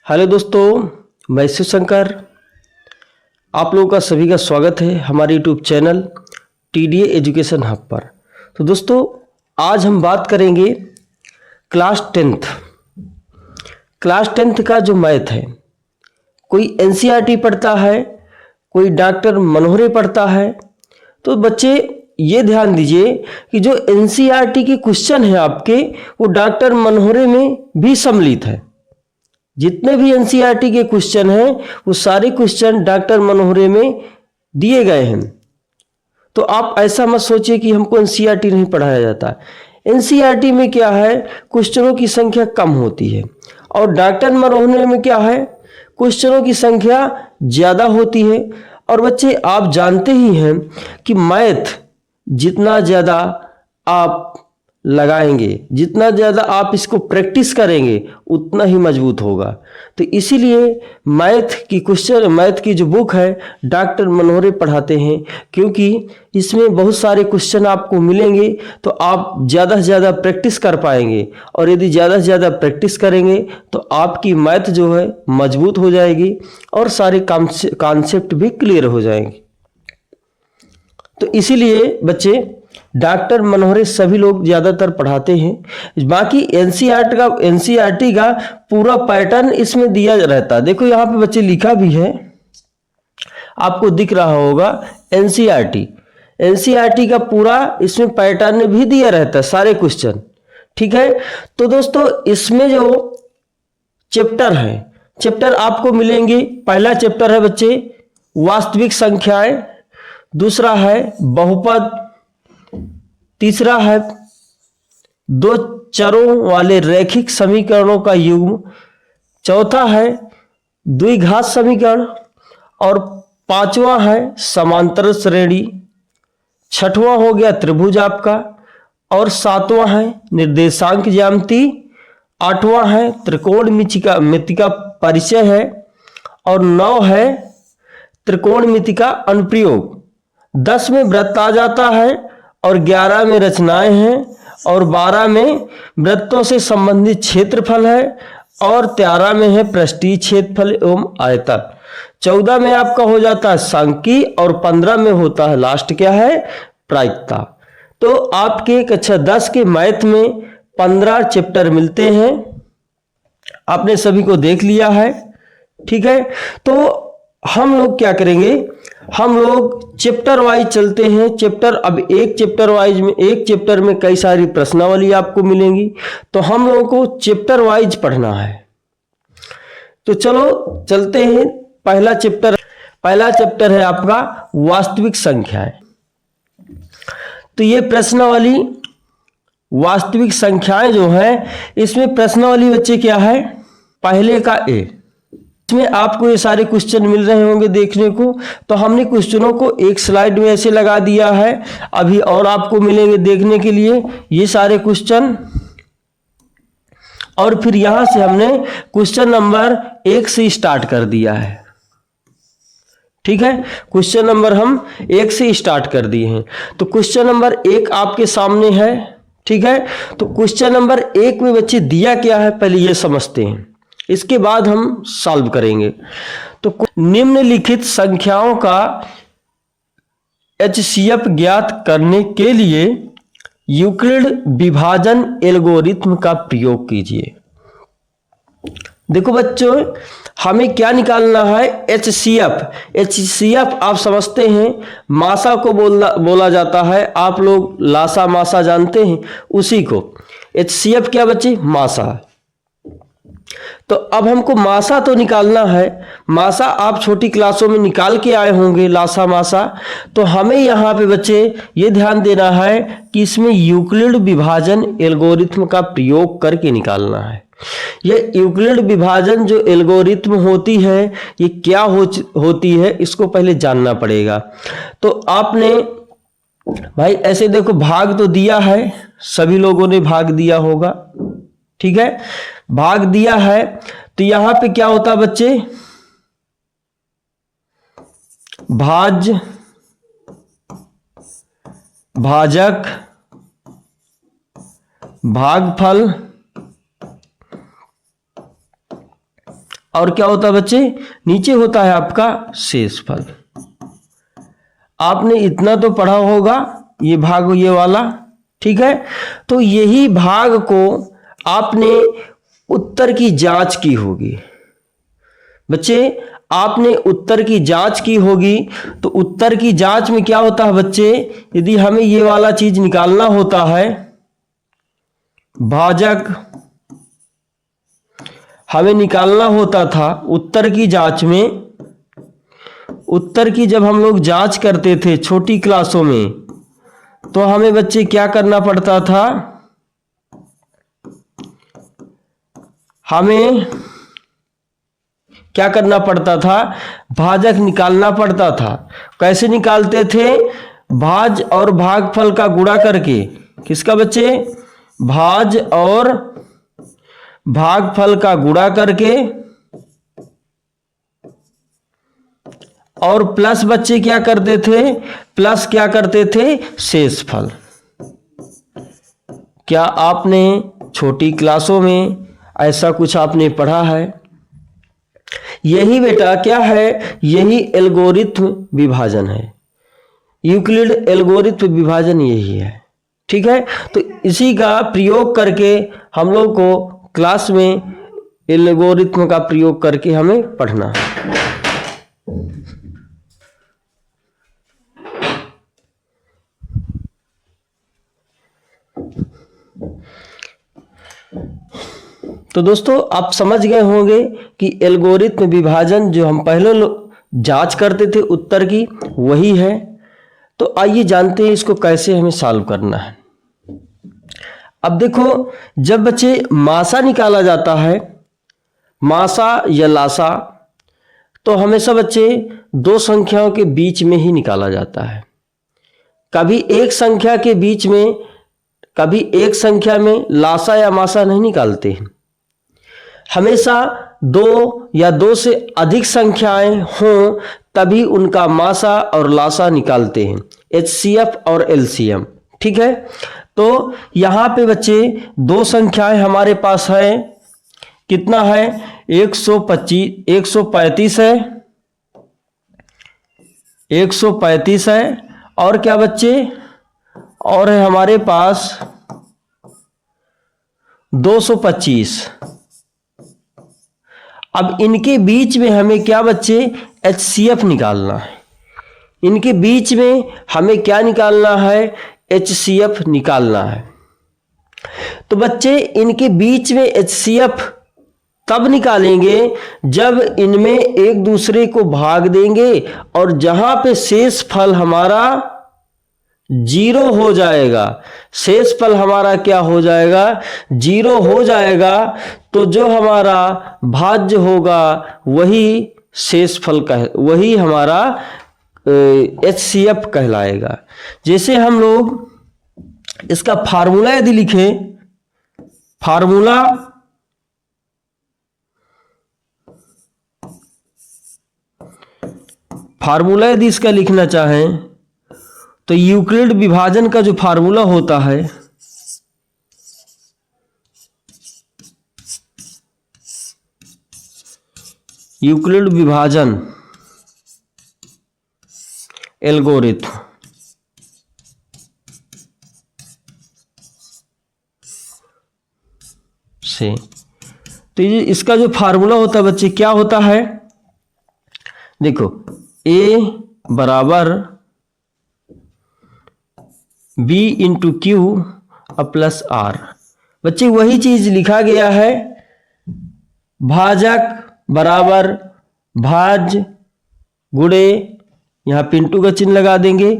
Hello दोस्तों, मैं शिव शंकर। आप लोगों का सभी का स्वागत है हमारे YouTube channel TDA education hub पर। तो दोस्तों, आज हम बात करेंगे क्लास टेंथ का जो मैथ है। कोई एनसीईआरटी पढ़ता है, कोई डॉक्टर मनोहरे पढ़ता है। तो बच्चे ये ध्यान दीजिए कि जो एनसीईआरटी के क्वेश्चन है आपके, वो डॉक्टर मनोहरे में भी सम्मिलित है। जितने भी एनसीईआरटी के क्वेश्चन हैं वो सारे क्वेश्चन डॉक्टर मनोहरे में दिए गए हैं। तो आप ऐसा मत सोचिए कि हमको एनसीईआरटी नहीं पढ़ाया जाता। एनसीईआरटी में क्या है, क्वेश्चनों की संख्या कम होती है, और डॉक्टर मनोहरे में क्या है, क्वेश्चनों की संख्या ज़्यादा होती है। और बच्चे आप जानते ही हैं कि मैथ जितना ज़्यादा आप लगाएंगे, जितना ज़्यादा आप इसको प्रैक्टिस करेंगे, उतना ही मजबूत होगा। तो इसीलिए मैथ की जो बुक है डॉक्टर मनोहरे पढ़ाते हैं, क्योंकि इसमें बहुत सारे क्वेश्चन आपको मिलेंगे। तो आप ज़्यादा से ज़्यादा प्रैक्टिस कर पाएंगे, और यदि ज़्यादा से ज़्यादा प्रैक्टिस करेंगे तो आपकी मैथ जो है मजबूत हो जाएगी और सारे कॉन्सेप्ट भी क्लियर हो जाएंगे। तो इसीलिए बच्चे डॉक्टर मनोहरे सभी लोग ज़्यादातर पढ़ाते हैं। बाकी एनसीईआरटी का पूरा पैटर्न इसमें दिया रहता है। देखो यहाँ पे बच्चे लिखा भी है, आपको दिख रहा होगा एनसीईआरटी का पूरा इसमें पैटर्न भी दिया रहता है, सारे क्वेश्चन। ठीक है। तो दोस्तों, इसमें जो चैप्टर आपको मिलेंगे। पहला चैप्टर है बच्चे वास्तविक संख्याएं, दूसरा है बहुपद, तीसरा है दो चरों वाले रैखिक समीकरणों का युग्म, चौथा है द्विघात समीकरण, और पांचवा है समांतर श्रेणी, छठवां हो गया त्रिभुज आपका, और सातवां है निर्देशांक ज्यामिति, आठवां है त्रिकोणमिति का परिचय है, और 9 है त्रिकोणमिति का अनुप्रयोग। 10 में वृत्त आ जाता है, और 11 में रचनाएं हैं, और 12 में वृत्तों से संबंधित क्षेत्रफल है, और 13 में है पृष्ठीय क्षेत्रफल एवं आयतन। 14 में आपका हो जाता है सांख्यिकी, और 15 में होता है लास्ट क्या है, प्रायिकता। तो आपके कक्षा 10 के मैथ में 15 चैप्टर मिलते हैं। आपने सभी को देख लिया है। ठीक है। तो हम लोग क्या करेंगे, हम लोग चैप्टर वाइज चलते हैं। एक चैप्टर में कई सारी प्रश्नावली आपको मिलेंगी, तो हम लोगों को चैप्टर वाइज पढ़ना है। तो चलो चलते हैं। पहला चैप्टर है आपका वास्तविक संख्याएं। तो ये प्रश्नावली वास्तविक संख्याएं जो है, इसमें प्रश्नावली बच्चे क्या है, पहले का ए। इसमें आपको ये सारे क्वेश्चन मिल रहे होंगे देखने को। तो हमने क्वेश्चनों को एक स्लाइड में ऐसे लगा दिया है, अभी और आपको मिलेंगे देखने के लिए ये सारे क्वेश्चन। और फिर यहां से हमने क्वेश्चन नंबर 1 से स्टार्ट कर दिया है। ठीक है। क्वेश्चन नंबर हम 1 से स्टार्ट कर दिए हैं। तो क्वेश्चन नंबर 1 आपके सामने है। ठीक है। तो क्वेश्चन नंबर 1 में बच्चे दिया क्या है, पहले ये समझते हैं, इसके बाद हम सॉल्व करेंगे। तो निम्नलिखित संख्याओं का एचसीएफ ज्ञात करने के लिए यूक्लिड विभाजन एल्गोरिथ्म का प्रयोग कीजिए। देखो बच्चों, हमें क्या निकालना है, एचसीएफ आप समझते हैं, मासा को बोला जाता है। आप लोग लासा मासा जानते हैं, उसी को एचसीएफ क्या बच्चे, मासा। तो अब हमको मासा तो निकालना है। मासा आप छोटी क्लासों में निकाल के आए होंगे, लासा मासा। तो हमें यहाँ पे बच्चे ये ध्यान देना है कि इसमें यूक्लिड विभाजन एल्गोरिथ्म का प्रयोग करके निकालना है। ये यूक्लिड विभाजन जो एल्गोरिथ्म होती है, ये क्या होती है, इसको पहले जानना पड़ेगा। तो आपने भाई ऐसे देखो, भाग तो दिया है, सभी लोगों ने भाग दिया होगा। ठीक है। भाग दिया है, तो यहां पे क्या होता है बच्चे, भाज्य, भाजक, भागफल, और क्या होता है बच्चे, नीचे होता है आपका शेषफल। आपने इतना तो पढ़ा होगा, ये भाग ये वाला, ठीक है। तो यही भाग को आपने उत्तर की जांच की होगी बच्चे, आपने उत्तर की जांच की होगी। तो उत्तर की जांच में क्या होता है बच्चे, यदि हमें ये वाला चीज निकालना होता है, भाजक हमें निकालना होता था उत्तर की जांच में, उत्तर की जब हम लोग जांच करते थे छोटी क्लासों में, तो हमें बच्चे क्या करना पड़ता था, हमें क्या करना पड़ता था, भाजक निकालना पड़ता था। कैसे निकालते थे, भाज और भागफल का गुणा करके। किसका बच्चे, भाज और भागफल का गुणा करके, और प्लस बच्चे क्या करते थे, प्लस क्या करते थे, शेषफल। क्या आपने छोटी क्लासों में ऐसा कुछ आपने पढ़ा है? यही बेटा क्या है, यही एल्गोरिथ्म विभाजन है, यूक्लिड एल्गोरिथ्म विभाजन यही है, ठीक है। तो इसी का प्रयोग करके हम लोग को क्लास में एल्गोरिथ्म का प्रयोग करके हमें पढ़ना है। तो दोस्तों आप समझ गए होंगे कि एल्गोरिथ्म विभाजन जो हम पहले जांच करते थे उत्तर की, वही है। तो आइए जानते हैं इसको कैसे हमें सॉल्व करना है। अब देखो, जब बच्चे मासा निकाला जाता है, मासा या लासा, तो हमेशा बच्चे दो संख्याओं के बीच में ही निकाला जाता है। कभी एक संख्या के बीच में, कभी एक संख्या में लासा या मासा नहीं निकालते हैं। हमेशा दो या दो से अधिक संख्याएं हों तभी उनका मासा और लासा निकालते हैं, HCF और LCM, ठीक है। तो यहां पे बच्चे दो संख्याएं हमारे पास है, कितना है, 135 है, 135 है, और क्या बच्चे, और है हमारे पास 225। अब इनके बीच में हमें क्या बच्चे, HCF निकालना है। इनके बीच में हमें क्या निकालना है, HCF निकालना है। तो बच्चे इनके बीच में HCF तब निकालेंगे जब इनमें एक दूसरे को भाग देंगे और जहां पे शेष फल हमारा 0 हो जाएगा, शेष फल हमारा क्या हो जाएगा, 0 हो जाएगा, तो जो हमारा भाज्य होगा वही शेष फल वही हमारा HCF कहलाएगा। जैसे हम लोग इसका फार्मूला यदि लिखें, फार्मूला यदि इसका लिखना चाहें तो यूक्लिड विभाजन का जो फार्मूला होता है, यूक्लिड विभाजन एल्गोरिथ्म से, तो ये इसका जो फार्मूला होता है बच्चे क्या होता है, देखो A बराबर B into Q plus R। बच्चे वही चीज लिखा गया है, भाजक बराबर भाज गुणे, यहां पिंटू का चिन्ह लगा देंगे,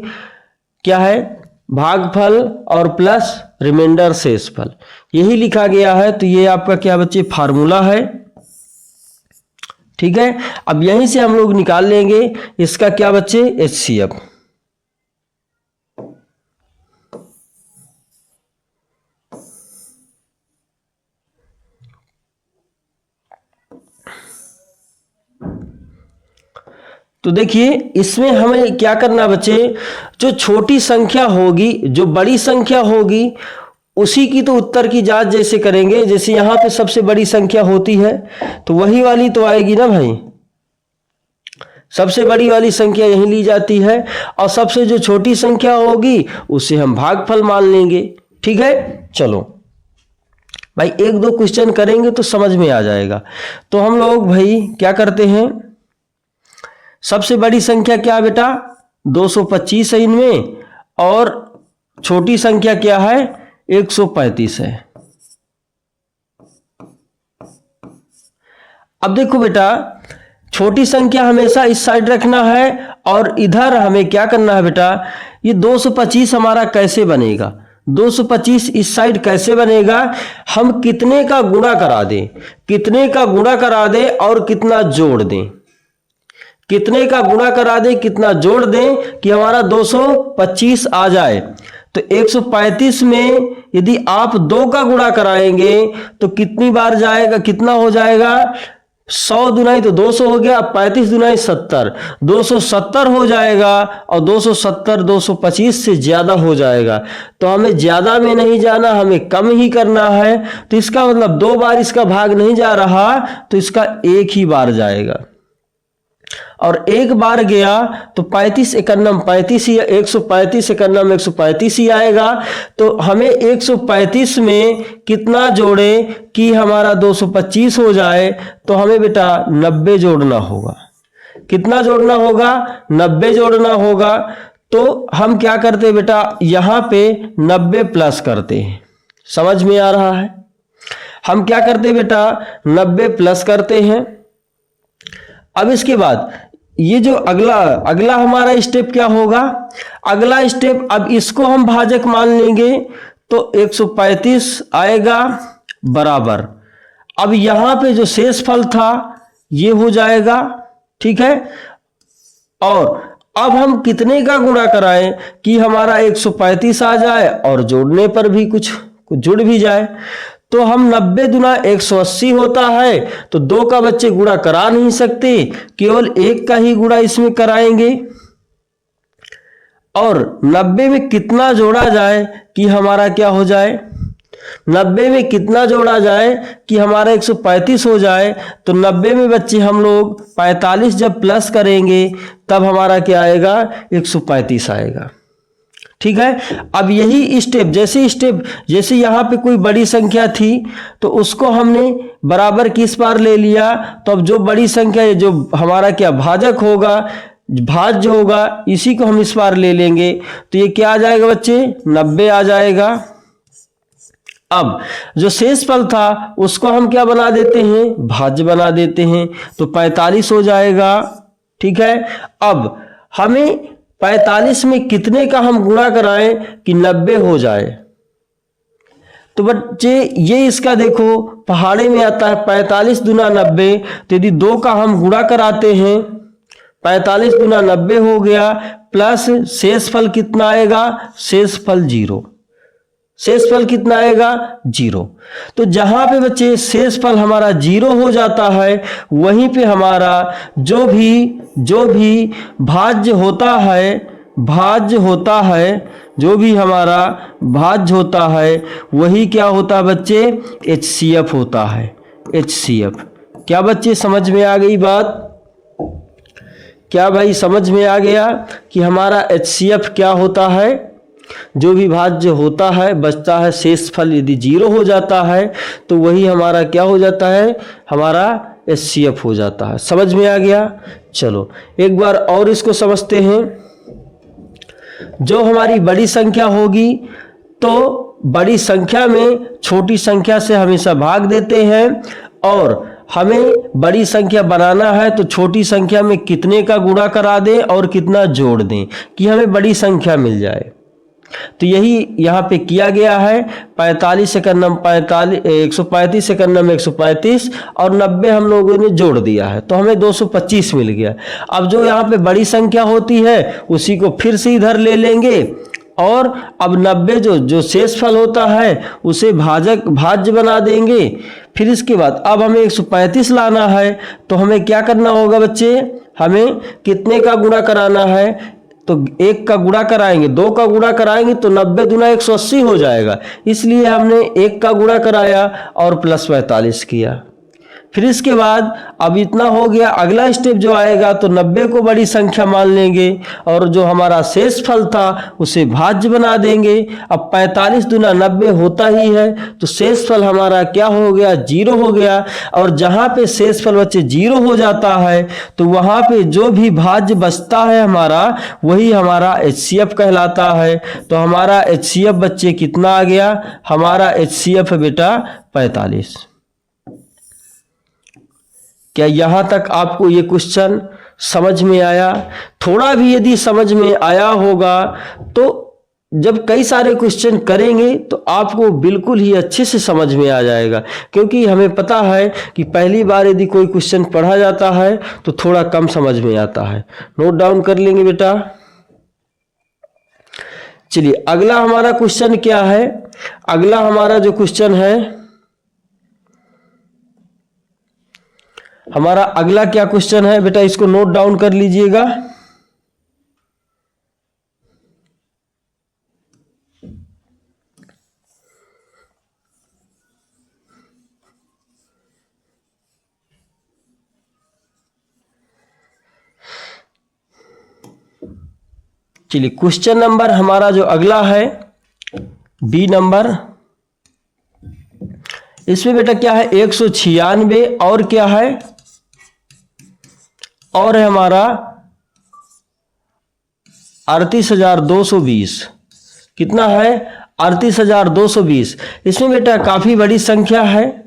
क्या है, भागफल और प्लस रिमाइंडर शेषफल, यही लिखा गया है। तो ये आपका क्या बच्चे फार्मूला है, ठीक है। अब यहीं से हम लोग निकाल लेंगे इसका क्या बच्चे, HCF। तो देखिए इसमें हमें क्या करना बच्चे, जो छोटी संख्या होगी, जो बड़ी संख्या होगी, उसी की तो उत्तर की जांच जैसे करेंगे, जैसे यहाँ पे सबसे बड़ी संख्या होती है तो वही वाली तो आएगी ना भाई, सबसे बड़ी वाली संख्या यही ली जाती है, और सबसे जो छोटी संख्या होगी उसे हम भागफल मान लेंगे। ठीक है, चलो भाई एक दो क्वेश्चन करेंगे तो समझ में आ जाएगा। तो हम लोग भाई क्या करते हैं, सबसे बड़ी संख्या क्या है बेटा, 225 है इनमें, और छोटी संख्या क्या है, 135 है। अब देखो बेटा, छोटी संख्या हमेशा इस साइड रखना है, और इधर हमें क्या करना है बेटा, ये 225 हमारा कैसे बनेगा, 225 इस साइड कैसे बनेगा, हम कितने का गुणा करा दें, कितने का गुणा करा दें और कितना जोड़ दें, कितने का गुणा करा दें कितना जोड़ दें कि हमारा 225 आ जाए। तो 135 में यदि आप 2 का गुणा कराएंगे तो कितनी बार जाएगा, कितना हो जाएगा, 100 दुनाई तो 200 हो गया, 35 दुनाई 70, 270 हो जाएगा, और 270 225 से ज्यादा हो जाएगा। तो हमें ज्यादा में नहीं जाना, हमें कम ही करना है। तो इसका मतलब 2 बार इसका भाग नहीं जा रहा, तो इसका 1 ही बार जाएगा, और 1 बार गया तो 35 एकन्नम 35 ही, 135 एकन्नम 135 ही आएगा। तो हमें 135 में कितना जोड़े कि हमारा 225 हो जाए, तो हमें बेटा 90 जोड़ना होगा। कितना जोड़ना होगा, 90 जोड़ना होगा। तो हम क्या करते हैं बेटा, यहां पे 90 प्लस करते हैं, समझ में आ रहा है, हम क्या करते हैं बेटा, 90 प्लस करते हैं। अब इसके बाद ये जो अगला हमारा स्टेप क्या होगा, अगला स्टेप, अब इसको हम भाजक मान लेंगे तो 135 आएगा बराबर, अब यहां पे जो शेषफल था ये हो जाएगा। ठीक है, और अब हम कितने का गुणा कराएं कि हमारा 135 आ जाए और जोड़ने पर भी कुछ जुड़ भी जाए। तो हम 90 दुना 180 होता है, तो 2 का बच्चे गुणा करा नहीं सकते, केवल 1 का ही गुणा इसमें कराएंगे। और 90 में कितना जोड़ा जाए कि हमारा क्या हो जाए, 90 में कितना जोड़ा जाए कि हमारा 135 हो जाए। तो 90 में बच्चे हम लोग 45 जब प्लस करेंगे तब हमारा क्या आएगा, 135 आएगा। ठीक है, अब यही स्टेप, जैसे यहाँ पे कोई बड़ी संख्या थी तो उसको हमने बराबर किस बार ले लिया, तो अब जो बड़ी संख्या है, जो हमारा क्या भाजक होगा, भाज्य होगा, इसी को हम इस बार ले लेंगे। तो ये क्या आ जाएगा बच्चे, 90 आ जाएगा। अब जो शेषफल था उसको हम क्या बना देते हैं, भाज्य बना देते हैं, तो 45 हो जाएगा। ठीक है, अब हमें 45 में कितने का हम गुणा कराएं कि 90 हो जाए। तो बच्चे ये इसका देखो पहाड़े में आता है 45 दुना 90, तो यदि 2 का हम गुणा कराते हैं, 45 दुना 90 हो गया, प्लस शेषफल कितना आएगा, शेषफल 0, शेषफल कितना आएगा, 0। तो जहां पे बच्चे शेषफल हमारा 0 हो जाता है, वहीं पे हमारा जो भी भाज्य होता है, जो भी हमारा भाज्य होता है वही क्या होता है बच्चे, HCF होता है, HCF। क्या बच्चे समझ में आ गई बात, क्या भाई समझ में आ गया कि हमारा HCF क्या होता है, जो भी भाज्य होता है बचता है शेषफल यदि 0 हो जाता है तो वही हमारा क्या हो जाता है, हमारा HCF हो जाता है। समझ में आ गया। चलो एक बार और इसको समझते हैं। जो हमारी बड़ी संख्या होगी तो बड़ी संख्या में छोटी संख्या से हमेशा भाग देते हैं, और हमें बड़ी संख्या बनाना है तो छोटी संख्या में कितने का गुणा करा दें और कितना जोड़ दें कि हमें बड़ी संख्या मिल जाए। तो यही यहाँ पे किया गया है। 45 एकन्नम 45, 135 एकन्नम 135 और 90 हम लोगों ने जोड़ दिया है, तो हमें 225 मिल गया। अब जो यहाँ पे बड़ी संख्या होती है उसी को फिर से इधर ले लेंगे, और अब 90 जो शेषफल होता है उसे भाज्य बना देंगे। फिर इसके बाद अब हमें 135 लाना है, तो हमें क्या करना होगा बच्चे, हमें कितने का गुणा कराना है, तो 1 का गुणा कराएंगे, 2 का गुणा कराएंगे तो 90 दूना 180 हो जाएगा, इसलिए हमने 1 का गुणा कराया और प्लस 45 किया। फिर इसके बाद अब इतना हो गया, अगला स्टेप जो आएगा तो 90 को बड़ी संख्या मान लेंगे और जो हमारा शेष फल था उसे भाज्य बना देंगे। अब 45 दूना 90 होता ही है, तो शेष फल हमारा क्या हो गया, 0 हो गया। और जहाँ पे शेष फल बच्चे 0 हो जाता है तो वहाँ पे जो भी भाज्य बचता है हमारा, वही हमारा HCF कहलाता है। तो हमारा HCF बच्चे कितना आ गया, हमारा HCF है बेटा 45। क्या यहाँ तक आपको ये क्वेश्चन समझ में आया? थोड़ा भी यदि समझ में आया होगा तो जब कई सारे क्वेश्चन करेंगे तो आपको बिल्कुल ही अच्छे से समझ में आ जाएगा, क्योंकि हमें पता है कि पहली बार यदि कोई क्वेश्चन पढ़ा जाता है तो थोड़ा कम समझ में आता है। नोट डाउन कर लेंगे बेटा। चलिए अगला हमारा क्वेश्चन क्या है, अगला हमारा जो क्वेश्चन है, हमारा अगला क्या क्वेश्चन है बेटा, इसको नोट डाउन कर लीजिएगा। चलिए क्वेश्चन नंबर हमारा जो अगला है बी नंबर, इसमें बेटा क्या है 196 और क्या है, और है हमारा 38,220। कितना है, 38,220। इसमें बेटा काफी बड़ी संख्या है,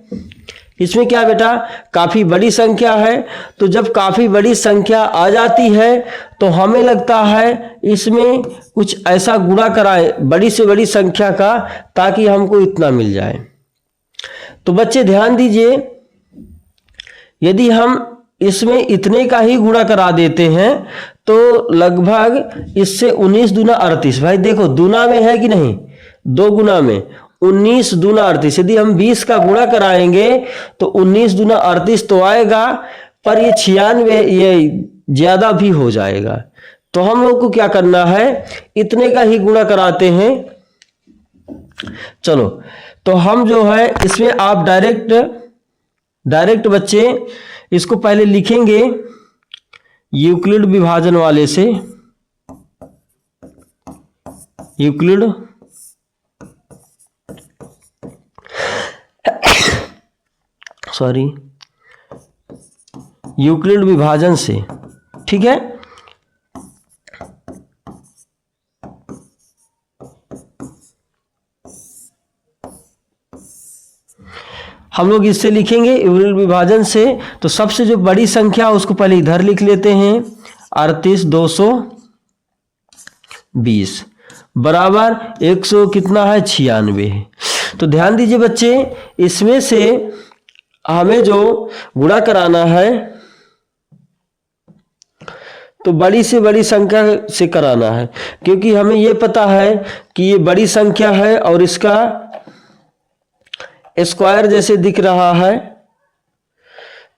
इसमें क्या बेटा काफी बड़ी संख्या है। तो जब काफी बड़ी संख्या आ जाती है तो हमें लगता है इसमें कुछ ऐसा गुणा कराए बड़ी से बड़ी संख्या का, ताकि हमको इतना मिल जाए। तो बच्चे ध्यान दीजिए, यदि हम इसमें इतने का ही गुणा करा देते हैं तो लगभग इससे 19 दूना 38, भाई देखो दूना में है कि नहीं, 2 गुना में 19 दूना 38। यदि हम 20 का गुणा कराएंगे तो 19 दूना 38 तो आएगा, पर ये 96 ये ज्यादा भी हो जाएगा। तो हम लोग को क्या करना है, इतने का ही गुणा कराते हैं। चलो तो हम जो है इसमें आप डायरेक्ट बच्चे इसको पहले लिखेंगे यूक्लिड विभाजन वाले से, यूक्लिड यूक्लिड विभाजन से, ठीक है। हम लोग इससे लिखेंगे यूक्लिड विभाजन से। तो सबसे जो बड़ी संख्या उसको पहले इधर लिख लेते हैं, 38,220 बराबर 100 कितना है 96 है। तो ध्यान दीजिए बच्चे, इसमें से हमें जो गुणा कराना है तो बड़ी से बड़ी संख्या से कराना है, क्योंकि हमें ये पता है कि ये बड़ी संख्या है और इसका स्क्वायर जैसे दिख रहा है।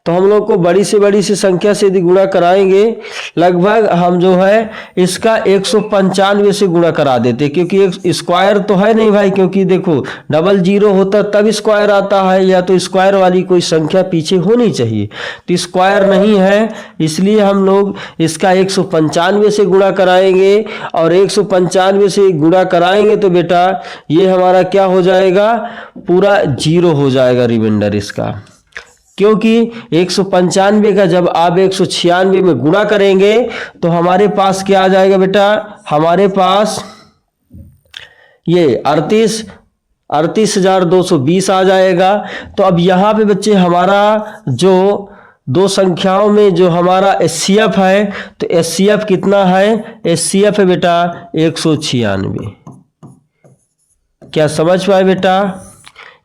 तो हम लोग को बड़ी से बड़ी सी संख्या से यदि गुणा कराएंगे, लगभग हम जो है इसका 195 से गुणा करा देते, क्योंकि एक स्क्वायर तो है नहीं भाई, क्योंकि देखो डबल जीरो होता तब स्क्वायर आता है, या तो स्क्वायर वाली कोई संख्या पीछे होनी चाहिए, तो स्क्वायर नहीं है, इसलिए हम लोग इसका 195 से गुणा कराएंगे। और 195 से गुणा कराएंगे तो बेटा ये हमारा क्या हो जाएगा, पूरा 0 हो जाएगा रिमाइंडर इसका, क्योंकि 195 का जब आप 196 में गुणा करेंगे तो हमारे पास क्या आ जाएगा बेटा, हमारे पास ये 38,220 आ जाएगा। तो अब यहाँ पे बच्चे हमारा जो दो संख्याओं में जो हमारा HCF है, तो HCF कितना है, HCF है बेटा 196। क्या समझ पाए बेटा?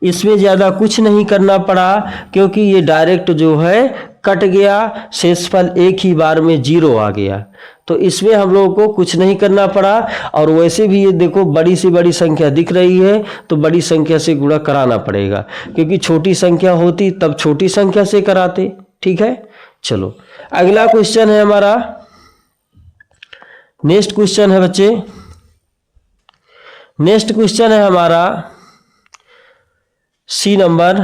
इसमें ज़्यादा कुछ नहीं करना पड़ा, क्योंकि ये डायरेक्ट जो है कट गया, शेषफल एक ही बार में 0 आ गया। तो इसमें हम लोगों को कुछ नहीं करना पड़ा। और वैसे भी ये देखो बड़ी से बड़ी संख्या दिख रही है, तो बड़ी संख्या से गुणा कराना पड़ेगा, क्योंकि छोटी संख्या होती तब छोटी संख्या से कराते। ठीक है, चलो अगला क्वेश्चन है हमारा नेक्स्ट क्वेश्चन है बच्चे, नेक्स्ट क्वेश्चन है हमारा सी नंबर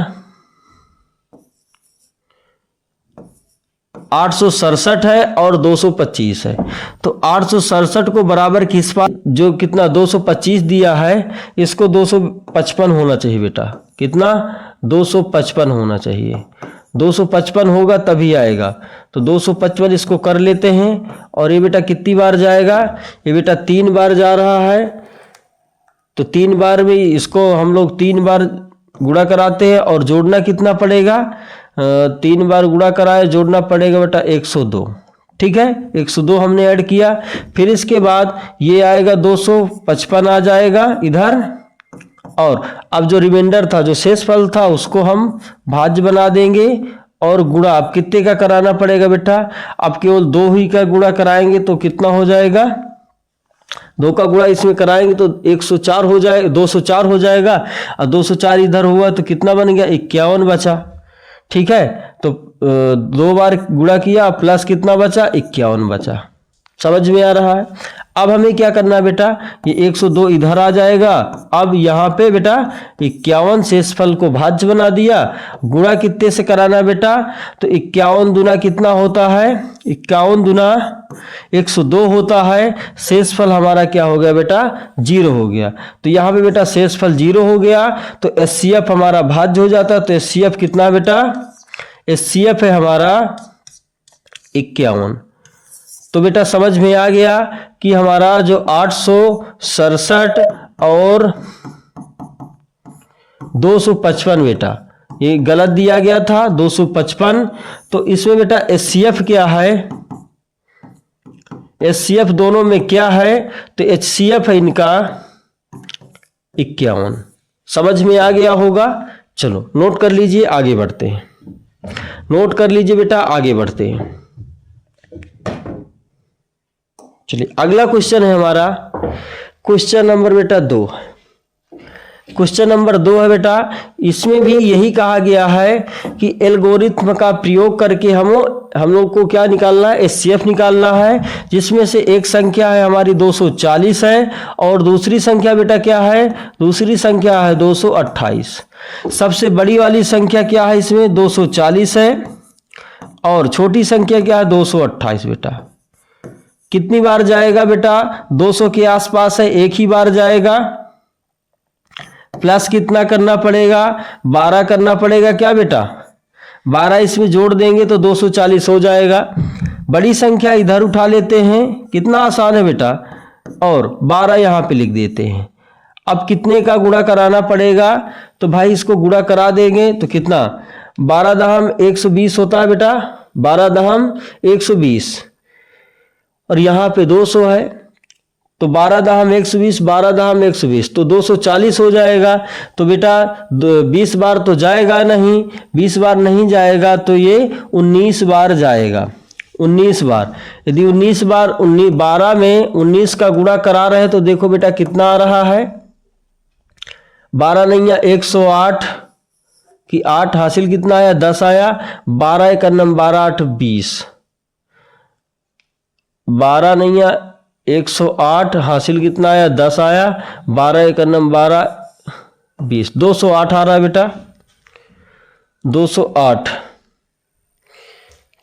867 है और 225 है। तो 867 को बराबर किस पास, जो कितना 225 दिया है, इसको 255 होना चाहिए बेटा। कितना 255 होना चाहिए, 255 होगा तभी आएगा। तो 255 इसको कर लेते हैं। और ये बेटा कितनी बार जाएगा, ये बेटा 3 बार जा रहा है। तो 3 बार में इसको हम लोग 3 बार गुणा कराते हैं और जोड़ना कितना पड़ेगा, 3 बार गुणा कराए, जोड़ना पड़ेगा बेटा 102। ठीक है, 102 हमने ऐड किया। फिर इसके बाद ये आएगा 255 आ जाएगा इधर। और अब जो रिमाइंडर था, जो शेषफल था, उसको हम भाज्य बना देंगे और गुणा अब कितने का कराना पड़ेगा बेटा, अब केवल 2 ही का गुणा कराएंगे तो कितना हो जाएगा, 2 का गुणा इसमें कराएंगे तो 104 हो जाएगा, 204 हो जाएगा। और 204 इधर हुआ तो कितना बन गया, 51 बचा। ठीक है, तो 2 बार गुणा किया, प्लस कितना बचा, 51 बचा। समझ में आ रहा है। अब हमें क्या करना है बेटा, ये 102 इधर आ जाएगा। अब यहाँ पे बेटा 51 शेषफल को भाज्य बना दिया, गुणा कितने से कराना है बेटा, तो 51 दूना कितना होता है, 51 दूना 102 होता है। शेषफल हमारा क्या हो गया बेटा, 0 हो गया। तो यहाँ पे बेटा शेषफल 0 हो गया तो एचसीएफ हमारा भाज्य हो जाता है। तो एचसीएफ कितना बेटा, एचसीएफ है हमारा 51। तो बेटा समझ में आ गया कि हमारा जो 867 और 255 बेटा ये गलत दिया गया था, 255। तो इसमें बेटा एचसीएफ क्या है, एचसीएफ दोनों में क्या है, तो एचसीएफ है इनका 51। समझ में आ गया होगा। चलो नोट कर लीजिए, आगे बढ़ते हैं। नोट कर लीजिए बेटा, आगे बढ़ते हैं। चलिए अगला क्वेश्चन है हमारा क्वेश्चन नंबर बेटा 2। क्वेश्चन नंबर 2 है बेटा, इसमें भी यही कहा गया है कि एल्गोरिथ्म का प्रयोग करके हम लोग को क्या निकालना है, एचसीएफ निकालना है। जिसमें से एक संख्या है हमारी 240 है और दूसरी संख्या बेटा क्या है, दूसरी संख्या है 228। सबसे बड़ी वाली संख्या क्या है इसमें, 240 है और छोटी संख्या क्या है, 228 बेटा। कितनी बार जाएगा बेटा, 200 के आसपास है, एक ही बार जाएगा। प्लस कितना करना पड़ेगा, 12 करना पड़ेगा क्या बेटा, 12 इसमें जोड़ देंगे तो 240 हो जाएगा। बड़ी संख्या इधर उठा लेते हैं, कितना आसान है बेटा, और 12 यहाँ पे लिख देते हैं। अब कितने का गुणा कराना पड़ेगा, तो भाई इसको गुणा करा देंगे तो कितना, 12 दहम 120 होता है बेटा, 12 दहम 120 और यहाँ पे 200 है तो 12 दहम 120, 12 दहम 120 तो 240 हो जाएगा। तो बेटा 20 बार तो जाएगा नहीं, 20 बार नहीं जाएगा तो ये 19 बार जाएगा, 19 बार। यदि 19 बार 12 में 19 का गुणा करा रहे तो देखो बेटा कितना आ रहा है, 12 नहीं या 108 की 8 हासिल कितना आया, 10 आया। 12 एक अन्नम 12 8 20, 12 नहीं या 108 हासिल कितना आया, 10 आया। 12 एक अन्नम 12 20, 208 आ रहा है बेटा, 208।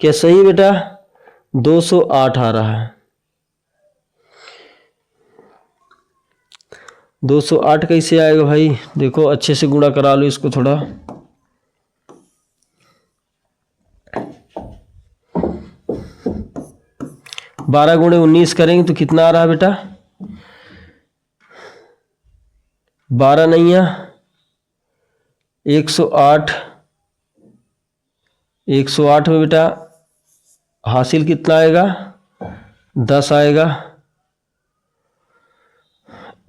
क्या सही बेटा, 208 आ रहा है। 208 कैसे आएगा भाई, देखो अच्छे से गुणा करा लो इसको थोड़ा। बारह गुणे 19 करेंगे तो कितना आ रहा है बेटा, 12 नहीं है 108, 108 में बेटा हासिल कितना आएगा, 10 आएगा।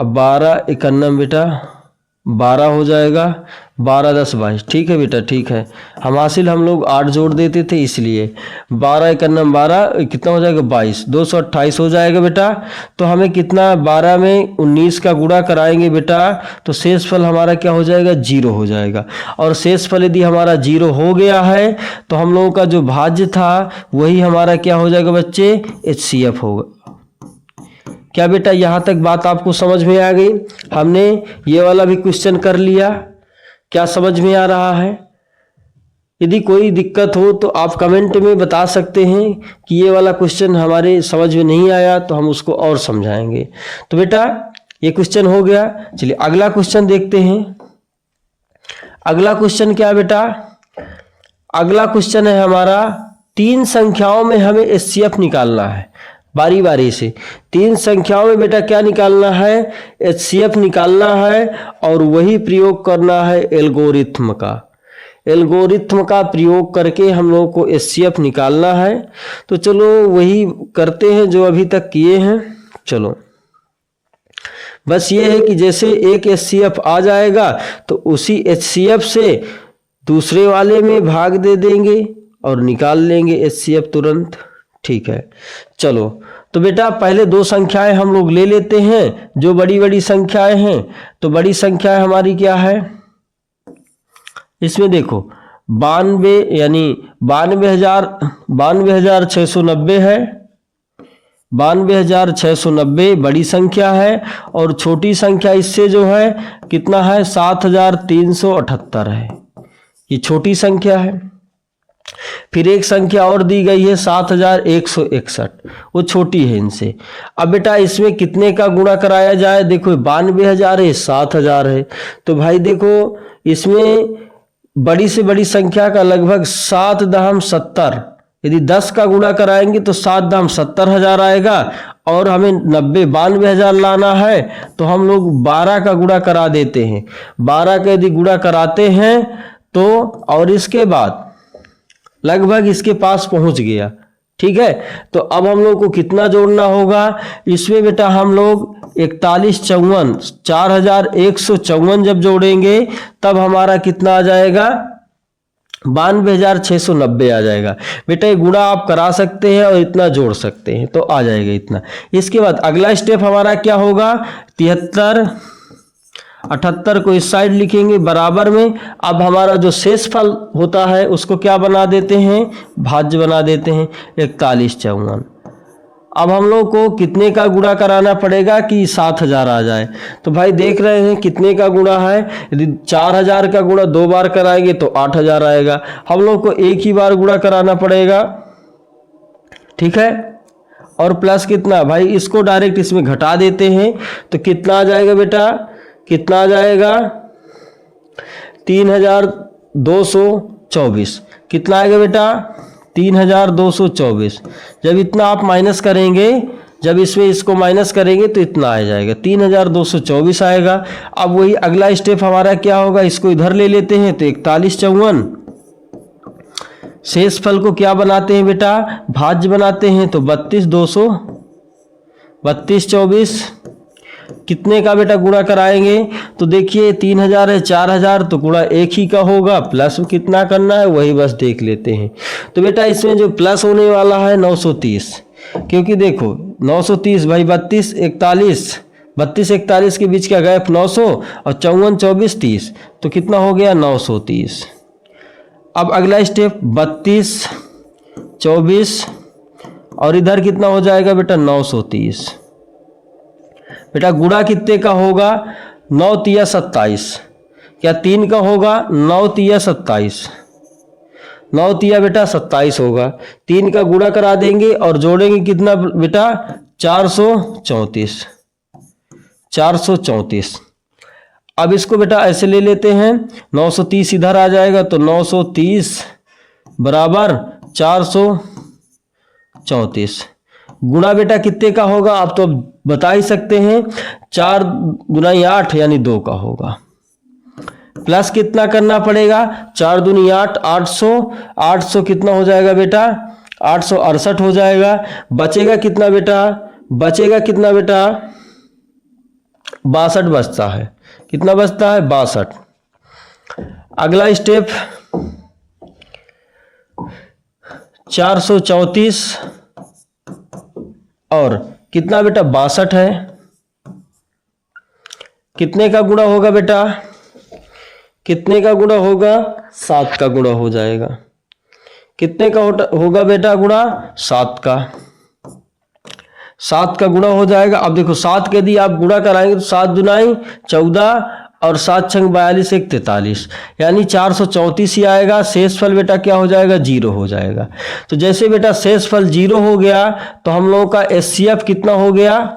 अब 12 51 बेटा 12 हो जाएगा, 12 10 22। ठीक है बेटा, ठीक है। हम हासिल हम लोग 8 जोड़ देते थे इसलिए 12 51 12 कितना हो जाएगा, 22, 228 हो जाएगा बेटा। तो हमें कितना, 12 में 19 का गुणा कराएंगे बेटा तो शेषफल हमारा क्या हो जाएगा, 0 हो जाएगा। और शेषफल यदि हमारा 0 हो गया है तो हम लोगों का जो भाज्य था वही हमारा क्या हो जाएगा बच्चे, एचसीएफ होगा। क्या बेटा यहाँ तक बात आपको समझ में आ गई? हमने ये वाला भी क्वेश्चन कर लिया। क्या समझ में आ रहा है? यदि कोई दिक्कत हो तो आप कमेंट में बता सकते हैं कि ये वाला क्वेश्चन हमारे समझ में नहीं आया, तो हम उसको और समझाएंगे। तो बेटा ये क्वेश्चन हो गया। चलिए अगला क्वेश्चन देखते हैं। अगला क्वेश्चन क्या बेटा? अगला क्वेश्चन है हमारा 3 संख्याओं में हमें एचसीएफ निकालना है। बारी बारी से 3 संख्याओं में बेटा क्या निकालना है? एचसीएफ निकालना है और वही प्रयोग करना है एल्गोरिथ्म का। एल्गोरिथ्म का प्रयोग करके हम लोगों को एचसीएफ निकालना है। तो चलो वही करते हैं जो अभी तक किए हैं। चलो बस ये है कि जैसे एक एचसीएफ आ जाएगा तो उसी एचसीएफ से दूसरे वाले में भाग दे देंगे और निकाल लेंगे एचसीएफ तुरंत। ठीक है, चलो तो बेटा पहले 2 संख्याएं हम लोग ले लेते हैं जो बड़ी बड़ी संख्याएं हैं। तो बड़ी संख्याएं हमारी क्या है? इसमें देखो 92 यानी 92,690 है। 92,690 बड़ी संख्या है और छोटी संख्या इससे जो है कितना है? 7,378 है। ये छोटी संख्या है। फिर एक संख्या और दी गई है 7,161, वो छोटी है इनसे। अब बेटा इसमें कितने का गुणा कराया जाए? देखो 92,000 है, 7,000 है। तो भाई देखो इसमें बड़ी से बड़ी संख्या का लगभग 7,70, यदि 10 का गुणा कराएंगे तो 7,70,000 आएगा। और हमें 92,000 लाना है तो हम लोग 12 का गुणा करा देते हैं। 12 का यदि गुणा कराते हैं तो और इसके बाद लगभग इसके पास पहुंच गया। ठीक है, तो अब हम लोग को कितना जोड़ना होगा इसमें बेटा? हम लोग 4154 4154 जब जोड़ेंगे तब हमारा कितना आ जाएगा? 92,690 आ जाएगा। बेटा ये गुणा आप करा सकते हैं और इतना जोड़ सकते हैं तो आ जाएगा इतना। इसके बाद अगला स्टेप हमारा क्या होगा? 73 78 को इस साइड लिखेंगे बराबर में। अब हमारा जो शेषफल होता है उसको क्या बना देते हैं? भाज्य बना देते हैं 4154। अब हम लोग को कितने का गुणा कराना पड़ेगा कि 7,000 आ जाए? तो भाई देख रहे हैं कितने का गुणा है। यदि 4,000 का गुणा 2 बार कराएंगे तो 8,000 आएगा। हम लोग को एक ही बार गुणा कराना पड़ेगा। ठीक है, और प्लस कितना? भाई इसको डायरेक्ट इसमें घटा देते हैं तो कितना आ जाएगा बेटा? कितना आ जाएगा? 3,224। कितना आएगा बेटा? 3,224। जब इतना आप माइनस करेंगे, जब इसमें इसको माइनस करेंगे तो इतना आ जाएगा 3,224 आएगा। अब वही अगला स्टेप हमारा क्या होगा? इसको इधर ले लेते हैं तो 4154। शेषफल को क्या बनाते हैं बेटा? भाज्य बनाते हैं तो 32,24 कितने का बेटा गुणा कराएंगे? तो देखिए 3,000 है, 4,000 तो गुणा एक ही का होगा। प्लस कितना करना है वही बस देख लेते हैं। तो बेटा इसमें जो प्लस होने वाला है 930, क्योंकि देखो 930 भाई 32 41 के बीच का गैप 900 और 54 24 30 तो कितना हो गया? 930। अब अगला स्टेप 32 24 और इधर कितना हो जाएगा बेटा? 930। बेटा गुणा कितने का होगा? 9 तिया 27। क्या 3 का होगा? 9 तिया 27। 9 तिया बेटा 27 होगा। 3 का गुणा करा देंगे और जोड़ेंगे कितना बेटा? 434। 434। अब इसको बेटा ऐसे ले लेते हैं, 930 इधर आ जाएगा तो 930 बराबर 434। गुणा बेटा कितने का होगा? आप तो बता ही सकते हैं, 4 दूनी 8 यानी 2 का होगा। प्लस कितना करना पड़ेगा? 4 दूनी 8 800। 800 कितना हो जाएगा बेटा? 868 हो जाएगा। बचेगा कितना बेटा? बचेगा कितना बेटा? 62 बचता है। कितना बचता है? 62। अगला स्टेप 434 और कितना बेटा? 62 है। कितने का गुणा होगा बेटा? कितने का गुणा होगा? 7 का गुणा हो जाएगा। कितने का होगा बेटा गुणा? 7 का। 7 का गुणा हो जाएगा। अब देखो 7 के यदि आप गुणा कराएंगे तो 7 दुनाई 14 और 7 छंग 42 1 43, यानी 434 ही आएगा। शेषफल बेटा क्या हो जाएगा? 0 हो जाएगा। तो जैसे बेटा शेषफल 0 हो गया तो हम लोगों का एचसीएफ कितना हो गया?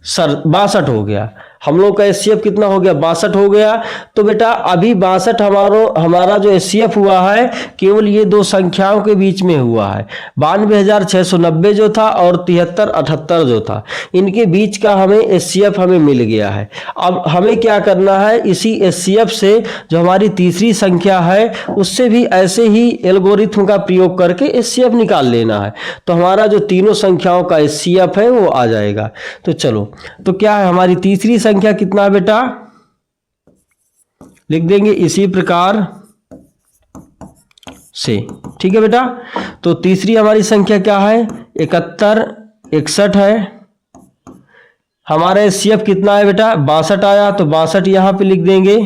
62 हो गया। हम लोग का एचसीएफ कितना हो गया? 62 हो गया। तो बेटा अभी 62 हमारा जो एचसीएफ हुआ है केवल ये दो संख्याओं के बीच में हुआ है, 92,690 जो था और 7378 जो था, इनके बीच का हमें एचसीएफ हमें मिल गया है। अब हमें क्या करना है, इसी एचसीएफ से जो हमारी तीसरी संख्या है उससे भी ऐसे ही एल्गोरिथम का प्रयोग करके एचसीएफ निकाल लेना है। तो हमारा जो तीनों संख्याओं का एचसीएफ है वो आ जाएगा। तो चलो, तो क्या है हमारी तीसरी संख्या कितना है बेटा? लिख देंगे इसी प्रकार से, ठीक है बेटा। तो तीसरी हमारी संख्या क्या है? 71 61 है। हमारा एचसीएफ कितना है बेटा? 62 आया, तो 62 यहां पे लिख देंगे,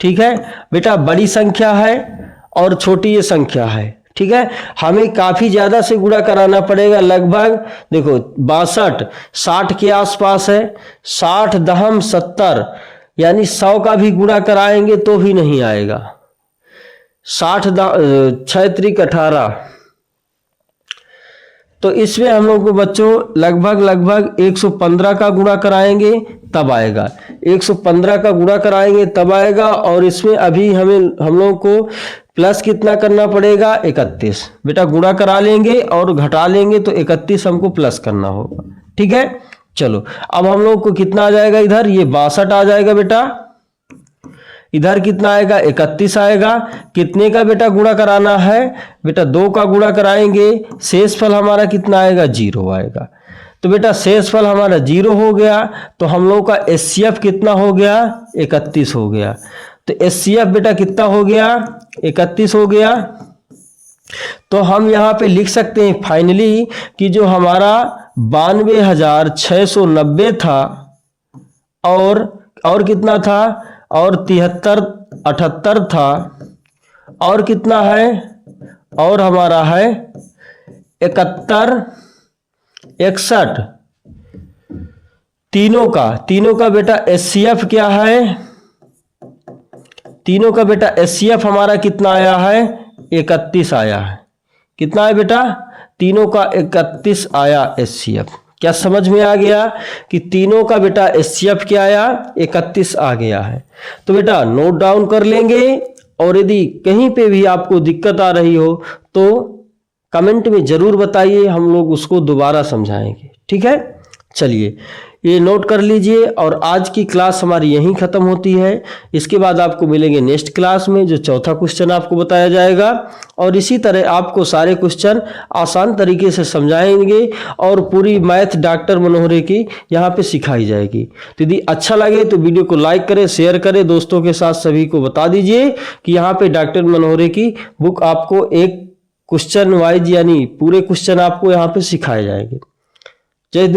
ठीक है बेटा। बड़ी संख्या है और छोटी ये संख्या है, ठीक है। हमें काफी ज्यादा से गुणा कराना पड़ेगा, लगभग देखो 62 60 के आसपास है, 60 दहम 70, यानी 100 का भी गुणा कराएंगे तो भी नहीं आएगा। 60 6 त्रिक 18, तो इसमें हम लोग को बच्चों लगभग 115 का गुणा कराएंगे तब आएगा, 115 का गुणा कराएंगे तब आएगा। और इसमें अभी हम लोग को प्लस कितना करना पड़ेगा? 31 बेटा। गुणा करा लेंगे और घटा लेंगे तो 31 हमको प्लस करना होगा, ठीक है। चलो, अब हम लोग को कितना आ जाएगा? इधर ये 62 आ जाएगा बेटा, इधर कितना आएगा? 31 आएगा। कितने का बेटा गुणा कराना है? बेटा 2 का गुणा कराएंगे, शेषफल हमारा कितना आएगा? 0 आएगा। तो बेटा शेषफल हमारा 0 हो गया, तो हम लोग का एचसीएफ कितना हो गया? 31 हो गया। तो एचसीएफ बेटा कितना हो गया? 31 हो गया। तो हम यहाँ पे लिख सकते हैं फाइनली कि जो हमारा 92,690 था और कितना था? और 73 78 था, और कितना है? और हमारा है 71 61। तीनों का बेटा एचसीएफ क्या है? तीनों का बेटा एचसीएफ हमारा कितना आया है? 31 आया है। कितना है बेटा? तीनों का 31 आया एचसीएफ। क्या समझ में आ गया कि तीनों का बेटा एचसीएफ क्या आया? 31 आ गया है। तो बेटा नोट डाउन कर लेंगे, और यदि कहीं पे भी आपको दिक्कत आ रही हो तो कमेंट में जरूर बताइए, हम लोग उसको दोबारा समझाएंगे, ठीक है। चलिए ये नोट कर लीजिए, और आज की क्लास हमारी यहीं ख़त्म होती है। इसके बाद आपको मिलेंगे नेक्स्ट क्लास में, जो चौथा क्वेश्चन आपको बताया जाएगा, और इसी तरह आपको सारे क्वेश्चन आसान तरीके से समझाएंगे, और पूरी मैथ डॉक्टर मनोहरे की यहाँ पे सिखाई जाएगी। तो यदि अच्छा लगे तो वीडियो को लाइक करें, शेयर करें, दोस्तों के साथ सभी को बता दीजिए कि यहाँ पे डॉक्टर मनोहरे की बुक आपको एक क्वेश्चन वाइज यानी पूरे क्वेश्चन आपको यहाँ पे सिखाए जाएंगे। जय हिंद।